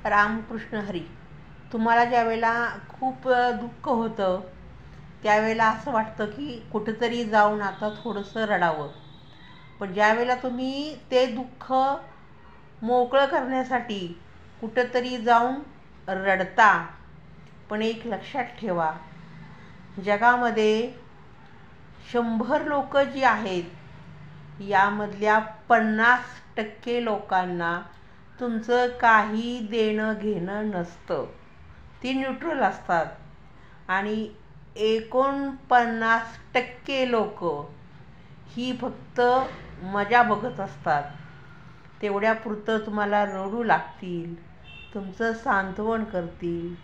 रामकृष्ण हरी. तुम्हाला ज्यावेळेला खूप दुःख होतं त्यावेळेला असं वाटतं की कुठेतरी जाऊन आता थोडंसं रडावं. पण ज्यावेळेला तुम्ही ते दुःख मोकळं करण्यासाठी कुठंतरी जाऊन रडता, पण एक लक्षात ठेवा, जगामध्ये 100 लोक जी आहेत यामधल्या 50% लोकांना तुमचं काही देणं घेणं नसतं. ती न्यूट्रल असतात. आणि 49% लोक ही फक्त मजा बघत असतात. तेवढ्यापुरतं तुम्हाला रडू लागतील, तुमचं सांत्वन करतील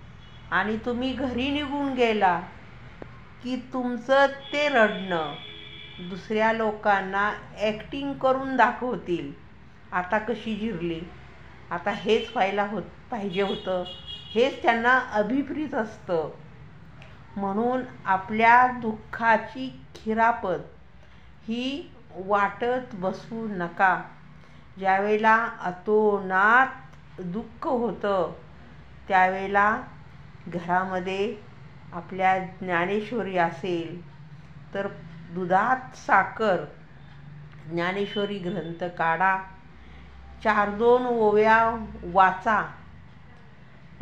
आणि तुम्ही घरी निघून गेला की तुमचं ते रडणं दुसऱ्या लोकांना ॲक्टिंग करून दाखवतील. आता कशी जिरली, आता हेच पाहिजे होतं, हेच त्यांना अभिप्रेत असतं. म्हणून आपल्या दुःखाची खिरापत ही वाटत बसू नका. ज्यावेळेला अतोनात दुःख होतं त्यावेळेला घरामध्ये आपल्या ज्ञानेश्वरी असेल तर दुधात साखर, ज्ञानेश्वरी ग्रंथ काढा, 4-2 ओव्या वाचा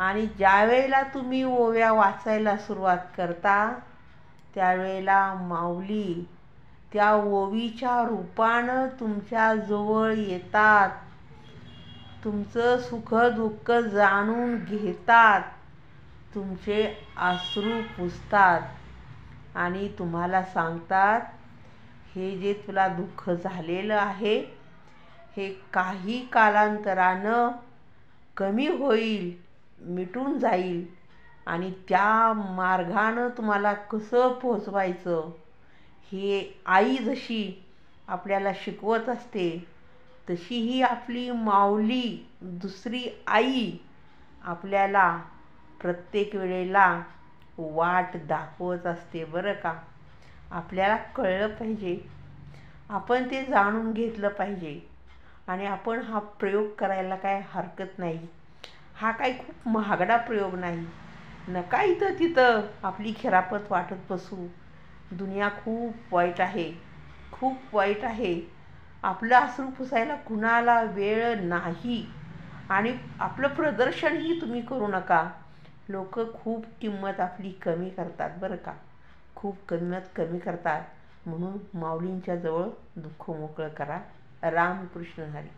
आणि ज्यावेळेला तुम्ही ओव्या वाचायला सुरुवात करता त्यावेळेला माऊली त्या ओवीच्या रूपानं तुमच्या जवळ येतात, तुमचं सुख दुःख जाणून घेतात, तुमचे अश्रू पुसतात आणि तुम्हाला सांगतात, हे जे तुला दुःख झालेलं आहे हे काही कालांतरानं कमी होईल, मिटून जाईल आणि त्या मार्गानं तुम्हाला कसं पोहोचवायचं हे आई जशी आपल्याला शिकवत असते तशी ही आपली माऊली दुसरी आई आपल्याला प्रत्येक वेळेला वाट दाखवत असते बरं का. आपल्याला कळलं पाहिजे, आपण ते जाणून घेतलं पाहिजे आणि आपण हा प्रयोग करायला काय हरकत नाही. हा काही खूप महागडा प्रयोग नाही. नका इथं तिथं आपली खिरापत वाटत बसू. दुनिया खूप वाईट आहे, खूप वाईट आहे. आपलं अश्रू पुसायला कुणाला वेळ नाही आणि आपलं प्रदर्शनही तुम्ही करू नका. लोक खूप किंमत आपली कमी करतात बरं का, खूप किंमत कमी करतात. म्हणून माऊलींच्या जवळ दुःख मोकळं करा. रामकृष्ण हरी.